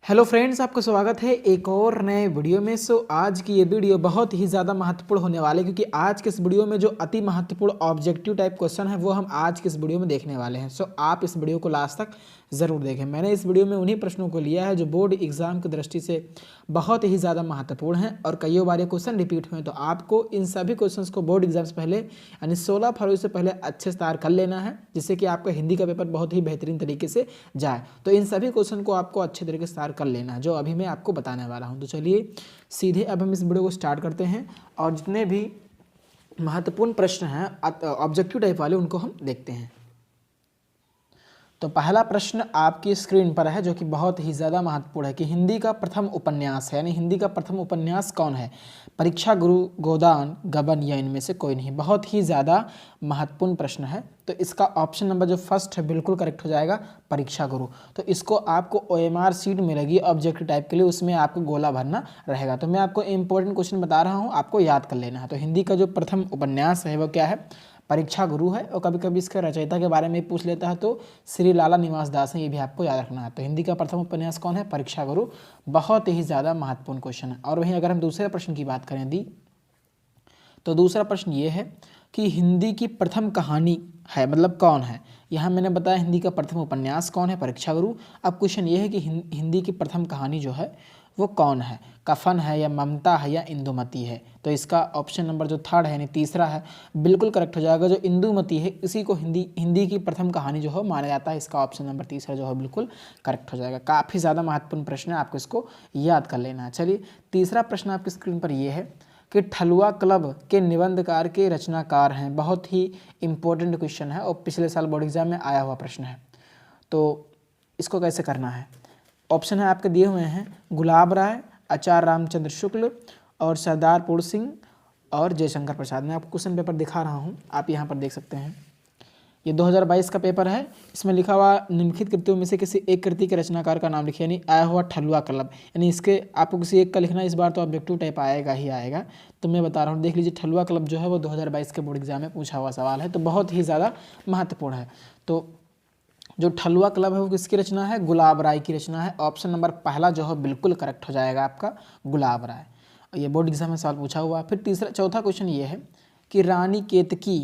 Hello friends, आपका स्वागत है एक और नए वीडियो में। आज की ये वीडियो बहुत ही ज़्यादा महत्वपूर्ण होने वाली है, क्योंकि आज के इस वीडियो में जो अति महत्वपूर्ण ऑब्जेक्टिव टाइप क्वेश्चन है वो हम आज के इस वीडियो में देखने वाले हैं। आप इस वीडियो को लास्ट तक ज़रूर देखें। मैंने इस वीडियो में उन्हीं प्रश्नों को लिया है जो बोर्ड एग्जाम की दृष्टि से बहुत ही ज़्यादा महत्वपूर्ण हैं और कई बार ये क्वेश्चन रिपीट हुए हैं। तो आपको इन सभी क्वेश्चंस को बोर्ड एग्जाम से पहले यानी 16 फरवरी से पहले अच्छे से तैयार कर लेना है, जिससे कि आपका हिंदी का पेपर बहुत ही बेहतरीन तरीके से जाए। तो इन सभी क्वेश्चन को आपको अच्छे तरीके से तैयार कर लेना है, जो अभी मैं आपको बताने वाला हूं। तो चलिए सीधे अब हम इस वीडियो को स्टार्ट करते हैं और जितने भी महत्वपूर्ण प्रश्न हैं ऑब्जेक्टिव टाइप वाले उनको हम देखते हैं। तो पहला प्रश्न आपकी स्क्रीन पर है, जो कि बहुत ही ज़्यादा महत्वपूर्ण है कि हिंदी का प्रथम उपन्यास है, यानी हिंदी का प्रथम उपन्यास कौन है? परीक्षा गुरु, गोदान, गबन या इनमें से कोई नहीं। बहुत ही ज़्यादा महत्वपूर्ण प्रश्न है। तो इसका ऑप्शन नंबर जो फर्स्ट है बिल्कुल करेक्ट हो जाएगा, परीक्षा गुरु। तो इसको आपको OMR सीट मिलेगी ऑब्जेक्टिव टाइप के लिए, उसमें आपको गोला भरना रहेगा। तो मैं आपको इंपॉर्टेंट क्वेश्चन बता रहा हूँ, आपको याद कर लेना है। तो हिंदी का जो प्रथम उपन्यास है वो क्या है? परीक्षा गुरु है। और कभी कभी इसके रचयिता के बारे में पूछ लेता है तो श्री लाला निवास दास है, ये भी आपको याद रखना है। तो हिंदी का प्रथम उपन्यास कौन है? परीक्षा गुरु। बहुत ही ज़्यादा महत्वपूर्ण क्वेश्चन है। और वहीं अगर हम दूसरे प्रश्न की बात करें तो दूसरा प्रश्न ये है कि हिंदी की प्रथम कहानी है, मतलब कौन है? यहाँ मैंने बताया हिंदी का प्रथम उपन्यास कौन है? परीक्षा गुरु। अब क्वेश्चन ये है कि हिंदी की प्रथम कहानी जो है वो कौन है? कफन है या ममता है या इंदुमती है? तो इसका ऑप्शन नंबर जो थर्ड है यानी तीसरा है बिल्कुल करेक्ट हो जाएगा। जो इंदुमती है इसी को हिंदी की प्रथम कहानी जो है माना जाता है। इसका ऑप्शन नंबर तीसरा जो है बिल्कुल करेक्ट हो जाएगा। काफ़ी ज़्यादा महत्वपूर्ण प्रश्न है, आपको इसको याद कर लेना है। चलिए तीसरा प्रश्न आपकी स्क्रीन पर ये है कि ठलुआ क्लब के निबंधकार के रचनाकार हैं। बहुत ही इंपॉर्टेंट क्वेश्चन है और पिछले साल बोर्ड एग्जाम में आया हुआ प्रश्न है। तो इसको कैसे करना है? ऑप्शन है आपके दिए हुए हैं, गुलाब राय, आचार्य रामचंद्र शुक्ल और सरदारपुर सिंह और जयशंकर प्रसाद। मैं आपको क्वेश्चन पेपर दिखा रहा हूँ, आप यहाँ पर देख सकते हैं। ये 2022 का पेपर है। इसमें लिखा हुआ निम्नलिखित कृतियों में से किसी एक कृति के रचनाकार का नाम लिखिए, यानी आया हुआ ठलुआ क्लब। यानी इसके आपको किसी एक का लिखना है। इस बार तो ऑब्जेक्टिव टाइप आएगा ही आएगा। तो मैं बता रहा हूँ, देख लीजिए ठलुआ क्लब जो है वो 2022 के बोर्ड एग्जाम में पूछा हुआ सवाल है। तो बहुत ही ज़्यादा महत्वपूर्ण है। तो जो ठलुआ क्लब है वो किसकी रचना है? गुलाब राय की रचना है। ऑप्शन नंबर पहला जो है बिल्कुल करेक्ट हो जाएगा आपका, गुलाब राय। ये बोर्ड एग्जाम में सवाल पूछा हुआ। फिर चौथा क्वेश्चन ये है कि रानी केतकी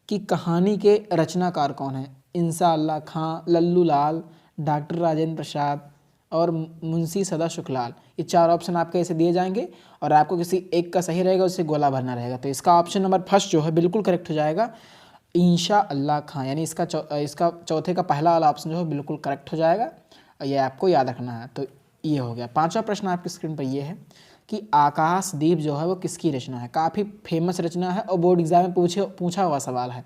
की कहानी के रचनाकार कौन है? इंसा अल्लाह खां, लल्लू लाल, डॉक्टर राजेंद्र प्रसाद और मुंशी सदा शुक्लाल। ये चार ऑप्शन आपके ऐसे दिए जाएंगे और आपको किसी एक का सही रहेगा, उससे गोला भरना रहेगा। तो इसका ऑप्शन नंबर फर्स्ट जो है बिल्कुल करेक्ट हो जाएगा, इंशा अल्लाह खां। यानी इसका चौथे का पहला वाला ऑप्शन जो है बिल्कुल करेक्ट हो जाएगा। ये आपको याद रखना है। तो ये हो गया। पांचवा प्रश्न आपकी स्क्रीन पर ये है कि आकाशदीप जो है वो किसकी रचना है? काफ़ी फेमस रचना है और बोर्ड एग्जाम में पूछा हुआ सवाल है।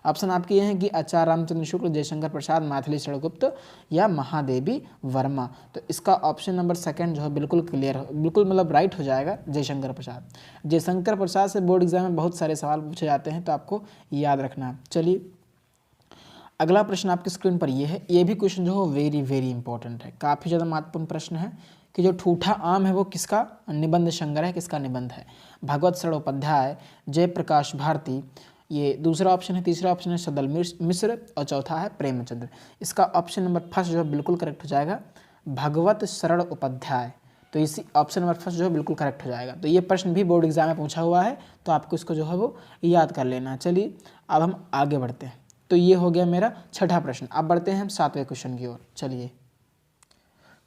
ऑप्शन आपके ये हैं कि आचार्य रामचंद्र शुक्ल, जयशंकर प्रसाद, मैथिली शरणगुप्त या महादेवी वर्मा। तो इसका ऑप्शन नंबर सेकंड जो है बिल्कुल क्लियर, बिल्कुल मतलब राइट हो जाएगा, जयशंकर प्रसाद। जयशंकर प्रसाद से बोर्ड एग्जाम में बहुत सारे सवाल पूछे जाते हैं, तो आपको याद रखना है। चलिए अगला प्रश्न आपकी स्क्रीन पर ये है। ये भी क्वेश्चन जो है वेरी वेरी इंपॉर्टेंट है, काफ़ी ज़्यादा महत्वपूर्ण प्रश्न है कि जो ठूठा आम है वो किसका निबंध संग्रह, किसका निबंध है? भगवत चट्टोपाध्याय, जयप्रकाश भारती, ये दूसरा ऑप्शन है। तीसरा ऑप्शन है सदल मिश्र और चौथा है प्रेमचंद्र। इसका ऑप्शन नंबर फर्स्ट जो है बिल्कुल करेक्ट हो जाएगा, भगवत शरण उपाध्याय। तो इसी ऑप्शन नंबर फर्स्ट जो है बिल्कुल करेक्ट हो जाएगा। तो ये प्रश्न भी बोर्ड एग्जाम में पूछा हुआ है, तो आपको इसको जो है वो याद कर लेना है। चलिए अब हम आगे बढ़ते हैं। तो ये हो गया मेरा छठा प्रश्न। अब बढ़ते हैं हम सातवें क्वेश्चन की ओर। चलिए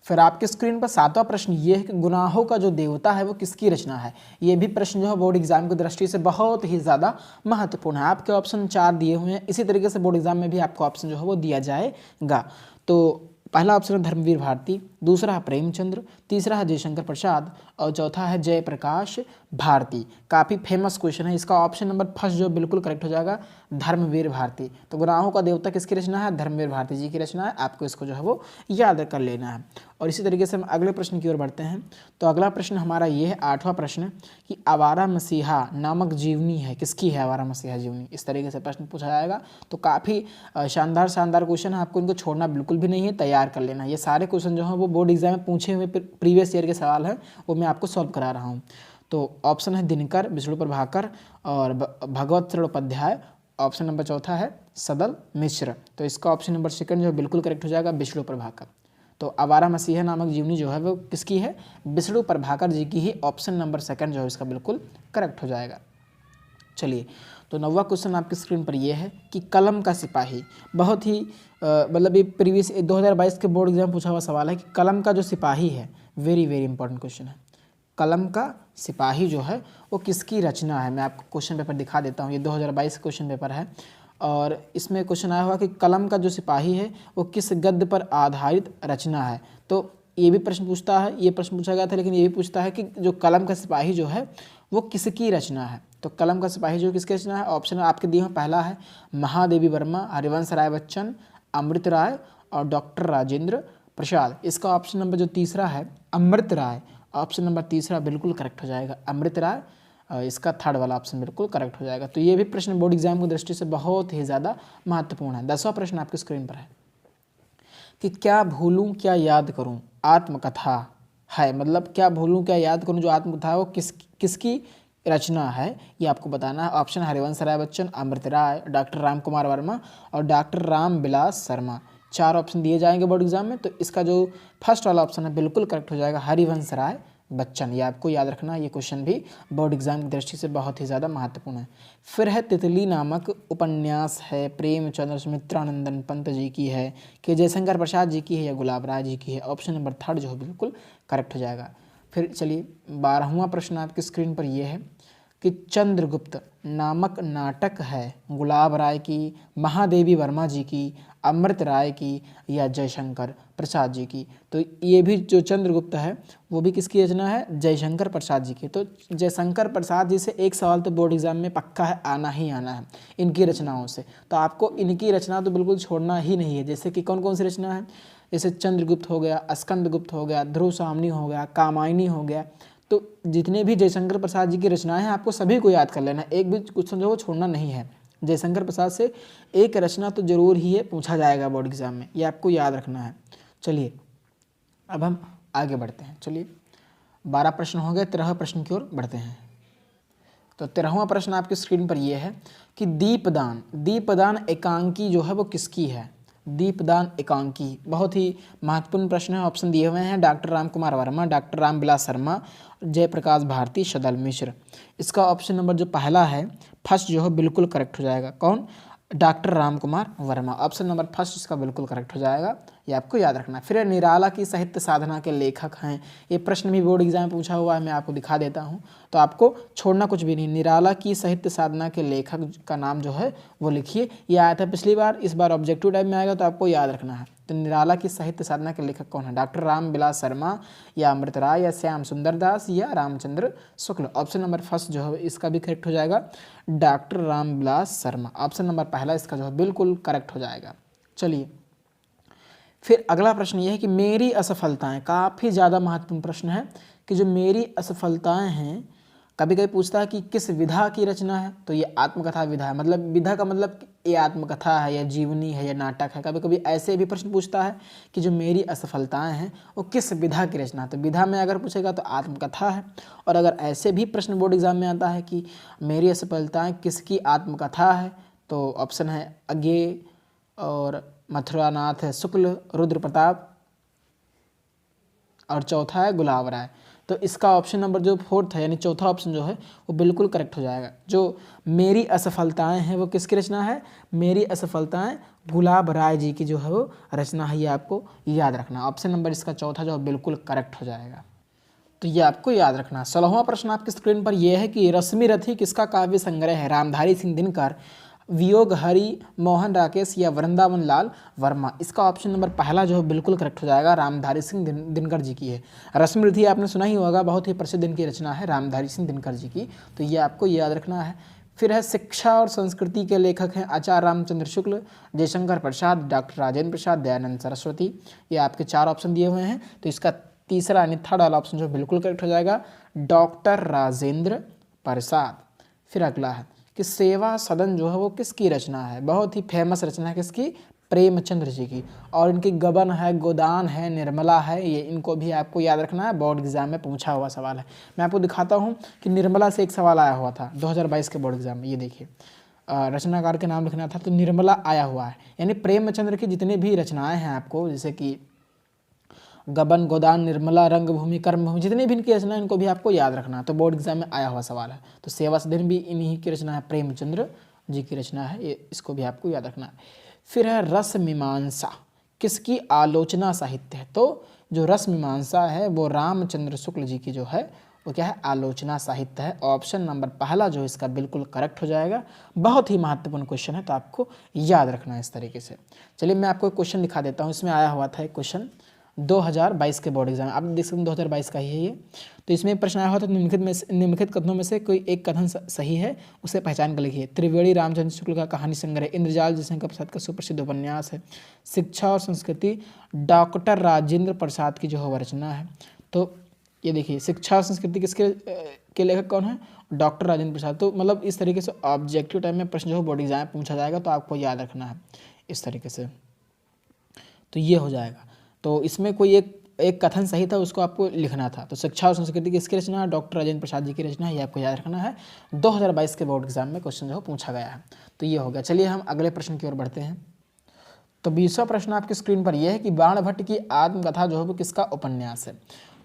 फिर आपके स्क्रीन पर सातवां प्रश्न ये है कि गुनाहों का जो देवता है वो किसकी रचना है? ये भी प्रश्न जो है बोर्ड एग्जाम की दृष्टि से बहुत ही ज़्यादा महत्वपूर्ण है। आपके ऑप्शन 4 दिए हुए हैं, इसी तरीके से बोर्ड एग्जाम में भी आपको ऑप्शन जो है वो दिया जाएगा। तो पहला ऑप्शन है धर्मवीर भारती, दूसरा है प्रेमचंद्र, तीसरा है जयशंकर प्रसाद और चौथा है जयप्रकाश भारती। काफ़ी फेमस क्वेश्चन है। इसका ऑप्शन नंबर फर्स्ट जो बिल्कुल करेक्ट हो जाएगा, धर्मवीर भारती। तो गुनाहों का देवता किसकी रचना है? धर्मवीर भारती जी की रचना है। आपको इसको जो है वो याद कर लेना है। और इसी तरीके से हम अगले प्रश्न की ओर बढ़ते हैं। तो अगला प्रश्न हमारा ये है, आठवां प्रश्न, कि आवारा मसीहा नामक जीवनी है, किसकी है आवारा मसीहा जीवनी? इस तरीके से प्रश्न पूछा जाएगा। तो काफ़ी शानदार क्वेश्चन है, आपको इनको छोड़ना बिल्कुल भी नहीं है, तैयार कर लेना। ये सारे क्वेश्चन जो हैं वो बोर्ड एग्जाम में पूछे हुए प्रीवियस ईयर के सवाल हैं, वो मैं आपको सॉल्व करा रहा हूँ। तो ऑप्शन है दिनकर, विष्णु प्रभाकर और भगवत चट्टोपाध्याय। ऑप्शन नंबर चौथा है सदल मिश्र। तो इसका ऑप्शन नंबर सेकंड जो बिल्कुल करेक्ट हो जाएगा, विष्णु प्रभाकर। तो आवारा मसीहा नामक जीवनी जो है वो किसकी है, विष्णु प्रभाकर जी की ही। ऑप्शन नंबर सेकंड जो है इसका बिल्कुल करेक्ट हो जाएगा। चलिए, तो 9वां क्वेश्चन आपकी स्क्रीन पर ये है कि कलम का सिपाही, बहुत ही मतलब ये प्रीवियस 2022 के बोर्ड एग्जाम पूछा हुआ सवाल है कि कलम का जो सिपाही है, वेरी वेरी इंपॉर्टेंट क्वेश्चन है। कलम का सिपाही जो है वो किसकी रचना है, मैं आपको क्वेश्चन पेपर दिखा देता हूँ। ये 2022 क्वेश्चन पेपर है और इसमें क्वेश्चन आया हुआ कि कलम का जो सिपाही है वो किस गद्य पर आधारित रचना है। तो ये भी प्रश्न पूछता है, ये प्रश्न पूछा गया था, लेकिन ये भी पूछता है कि जो कलम का सिपाही जो है वो किसकी रचना है। तो कलम का सिपाही जो किसकी रचना है, ऑप्शन आपके दिए हैं, पहला है महादेवी वर्मा, हरिवंश राय बच्चन, अमृत राय और डॉक्टर राजेंद्र प्रसाद। इसका ऑप्शन नंबर जो तीसरा है अमृत राय, ऑप्शन नंबर तीसरा बिल्कुल करेक्ट हो जाएगा, अमृत राय। इसका थर्ड वाला ऑप्शन बिल्कुल करेक्ट हो जाएगा। तो ये भी प्रश्न बोर्ड एग्जाम की दृष्टि से बहुत ही ज़्यादा महत्वपूर्ण है। 10वां प्रश्न आपकी स्क्रीन पर है कि क्या भूलूं क्या याद करूं आत्मकथा है, मतलब क्या भूलूं क्या याद करूं जो आत्मकथा है वो किसकी रचना है, ये आपको बताना है। ऑप्शन हरिवंश राय बच्चन, अमृत राय, डॉक्टर राम कुमार वर्मा और डॉक्टर राम बिलास शर्मा। 4 ऑप्शन दिए जाएंगे बोर्ड एग्जाम में। तो इसका जो फर्स्ट वाला ऑप्शन है बिल्कुल करेक्ट हो जाएगा, हरिवंश राय बच्चन। ये आपको याद रखना, ये क्वेश्चन भी बोर्ड एग्जाम की दृष्टि से बहुत ही ज़्यादा महत्वपूर्ण है। फिर है तितली नामक उपन्यास है, प्रेमचंद्र सुमित्रानंदन पंत जी की है कि जयशंकर प्रसाद जी की है या गुलाब राय जी की है। ऑप्शन नंबर थर्ड जो है बिल्कुल करेक्ट हो जाएगा। फिर चलिए 12वां प्रश्न आपकी स्क्रीन पर ये है कि चंद्रगुप्त नामक नाटक है गुलाब राय की, महादेवी वर्मा जी की, अमृत राय की या जयशंकर प्रसाद जी की। तो ये भी जो चंद्रगुप्त है वो भी किसकी रचना है, जयशंकर प्रसाद जी की। तो जयशंकर प्रसाद जी से एक सवाल तो बोर्ड एग्जाम में पक्का है, आना ही आना है इनकी रचनाओं से। तो आपको इनकी रचना तो बिल्कुल छोड़ना ही नहीं है। जैसे कि कौन कौन सी रचना है, जैसे चंद्रगुप्त हो गया, स्कंदगुप्त हो गया, ध्रुव सामनी हो गया, कामायनी हो गया। तो जितने भी जयशंकर प्रसाद जी की रचनाएं हैं आपको सभी को याद कर लेना, एक भी क्वेश्चन जो वो छोड़ना नहीं है। जयशंकर प्रसाद से एक रचना तो जरूर ही है पूछा जाएगा बोर्ड एग्जाम में, ये आपको याद रखना है। चलिए अब हम आगे बढ़ते हैं। चलिए 12 प्रश्न हो गए, 13 प्रश्न की ओर बढ़ते हैं। तो 13वां प्रश्न आपकी स्क्रीन पर यह है कि दीपदान एकांकी जो है वो किसकी है। दीपदान एकांकी बहुत ही महत्वपूर्ण प्रश्न है। ऑप्शन दिए हुए हैं डॉक्टर राम कुमार वर्मा, डॉक्टर राम बिलास शर्मा, जयप्रकाश भारती, सदल मिश्र। इसका ऑप्शन नंबर जो पहला है फर्स्ट जो है बिल्कुल करेक्ट हो जाएगा। कौन, doctor Ram Kumar Verma. Option number first इसका बिल्कुल करेक्ट हो जाएगा, ये आपको याद रखना है। फिर निराला की साहित्य साधना के लेखक हैं, ये प्रश्न भी बोर्ड एग्जाम में पूछा हुआ है, मैं आपको दिखा देता हूँ। तो आपको छोड़ना कुछ भी नहीं, निराला की साहित्य साधना के लेखक का नाम जो है वो लिखिए। ये आया था पिछली बार, इस बार ऑब्जेक्टिव टाइप में आएगा तो आपको याद रखना है। तो निराला की साहित्य साधना के लेखक कौन है, डॉक्टर राम बिलास शर्मा या अमृत राय या श्याम सुंदर दास या Ramchandra Shukla. Option number first जो है इसका भी करेक्ट हो जाएगा, doctor Ram Bilas Sharma. Option number पहला इसका जो है बिल्कुल करेक्ट हो जाएगा। चलिए फिर अगला प्रश्न ये है कि मेरी असफलताएं, काफ़ी ज़्यादा महत्वपूर्ण प्रश्न है कि जो मेरी असफलताएं हैं, कभी कभी पूछता है कि किस विधा की रचना है। तो ये आत्मकथा विधा है, मतलब विधा का मतलब ये आत्मकथा है या जीवनी है या नाटक है। कभी कभी ऐसे भी प्रश्न पूछता है कि जो मेरी असफलताएं हैं वो किस विधा की रचना है। तो विधा में अगर पूछेगा तो आत्मकथा है। और अगर ऐसे भी प्रश्न बोर्ड एग्जाम में आता है कि मेरी असफलताएं किसकी आत्मकथा है, तो ऑप्शन है अज्ञेय और मथुरानाथ शुक्ल, रुद्र प्रताप और चौथा है गुलाब राय। तो इसका ऑप्शन नंबर जो फोर्थ है यानी चौथा ऑप्शन जो है वो बिल्कुल करेक्ट हो जाएगा। जो मेरी असफलताएं हैं वो किसकी रचना है, मेरी असफलताएं गुलाब राय जी की जो है वो रचना है, ये आपको याद रखना। ऑप्शन नंबर इसका चौथा जो है बिल्कुल करेक्ट हो जाएगा, तो ये आपको याद रखना। 16वां प्रश्न आपकी स्क्रीन पर यह है कि रश्मि रथी किसका काव्य संग्रह है, रामधारी सिंह दिनकर, वियोग हरि मोहन राकेश या वृंदावन लाल वर्मा। इसका ऑप्शन नंबर पहला जो है बिल्कुल करेक्ट हो जाएगा, रामधारी सिंह दिनकर जी की है। रश्मि रथी आपने सुना ही होगा, बहुत ही प्रसिद्ध इनकी रचना है रामधारी सिंह दिनकर जी की, तो ये आपको याद रखना है। फिर है शिक्षा और संस्कृति के लेखक हैं आचार्य रामचंद्र शुक्ल, जयशंकर प्रसाद, डॉक्टर राजेंद्र प्रसाद, दयानंद सरस्वती। ये आपके 4 ऑप्शन दिए हुए हैं, तो इसका तीसरा यानी थर्ड वाला ऑप्शन जो बिल्कुल करेक्ट हो जाएगा, डॉक्टर राजेंद्र प्रसाद। फिर अगला है कि सेवा सदन जो है वो किसकी रचना है, बहुत ही फेमस रचना है किसकी, प्रेमचंद्र जी की। और इनकी गबन है, गोदान है, निर्मला है, ये इनको भी आपको याद रखना है, बोर्ड एग्जाम में पूछा हुआ सवाल है। मैं आपको दिखाता हूँ कि निर्मला से एक सवाल आया हुआ था 2022 के बोर्ड एग्जाम में। ये देखिए रचनाकार के नाम लिखना था तो निर्मला आया हुआ है। यानी प्रेमचंद्र की जितने भी रचनाएं हैं आपको, जैसे कि गबन, गोदान, निर्मला, रंगभूमि, कर्मभूमि, जितनी भी इनकी रचना है इनको भी आपको याद रखना है। तो बोर्ड एग्जाम में आया हुआ सवाल है। तो सेवा सदन भी इन्हीं की रचना है, प्रेमचंद्र जी की रचना है, ये इसको भी आपको याद रखना है। फिर है रस मीमांसा, किसकी आलोचना साहित्य है? तो जो रस मीमांसा है वो रामचंद्र शुक्ल जी की जो है वो क्या है, आलोचना साहित्य है। ऑप्शन नंबर पहला जो इसका बिल्कुल करेक्ट हो जाएगा। बहुत ही महत्वपूर्ण क्वेश्चन है, तो आपको याद रखना है इस तरीके से। चलिए मैं आपको एक क्वेश्चन दिखा देता हूँ। इसमें आया हुआ था एक क्वेश्चन 2022 के बोर्ड एग्जाम, आप देख सकते हैं 2022 का ही है ये। तो इसमें एक प्रश्न आया हुआ था, निम्नलिखित कथनों में से कोई एक कथन सही है, उसे पहचान कर लिखिए। त्रिवेणी रामचंद्र शुक्ल का कहानी संग्रह, इंद्रजाल जयशंकर प्रसाद का सुप्रसिद्ध उपन्यास है। शिक्षा और संस्कृति डॉक्टर राजेंद्र प्रसाद की जो है रचना है। तो ये देखिए, शिक्षा और संस्कृति किसके के लेखक कौन है? डॉक्टर राजेंद्र प्रसाद। तो मतलब इस तरीके से ऑब्जेक्टिव टाइम में प्रश्न जो है बोर्ड एग्जाम में पूछा जाएगा, तो आपको याद रखना है इस तरीके से। तो ये हो जाएगा। तो इसमें कोई एक कथन सही था, उसको आपको लिखना था। तो शिक्षा और संस्कृति किसकी रचना है? डॉक्टर राजेंद्र प्रसाद जी की रचना है, ये आपको याद रखना है। 2022 के बोर्ड एग्जाम में क्वेश्चन जो है पूछा गया है। तो ये हो गया। चलिए हम अगले प्रश्न की ओर बढ़ते हैं। तो 20वां प्रश्न आपकी स्क्रीन पर यह है कि बाणभट्ट की आत्मकथा जो है वो किसका उपन्यास है?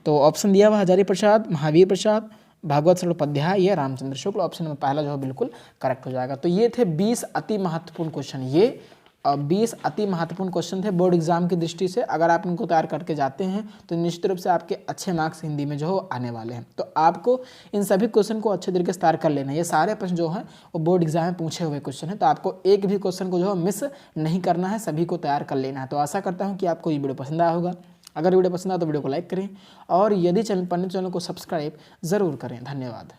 तो ऑप्शन दिया हुआ हजारी प्रसाद, महावीर प्रसाद, भागवत चट्टोपाध्याय या रामचंद्र शुक्ल। ऑप्शन नंबर पहला जो है बिल्कुल करेक्ट हो जाएगा। तो ये थे 20 अति महत्वपूर्ण क्वेश्चन। ये 20 अति महत्वपूर्ण क्वेश्चन थे बोर्ड एग्जाम की दृष्टि से। अगर आप इनको तैयार करके जाते हैं तो निश्चित रूप से आपके अच्छे मार्क्स हिंदी में जो हो आने वाले हैं। तो आपको इन सभी क्वेश्चन को अच्छे तरीके से तैयार कर लेना है। ये सारे प्रश्न जो हैं वो बोर्ड एग्जाम में पूछे हुए क्वेश्चन हैं, तो आपको एक भी क्वेश्चन को जो है मिस नहीं करना है, सभी को तैयार कर लेना है। तो आशा करता हूँ कि आपको ये वीडियो पसंद आया होगा। अगर वीडियो पसंद आया तो वीडियो को लाइक करें और यदि चैनल पर चैनल को सब्सक्राइब ज़रूर करें। धन्यवाद।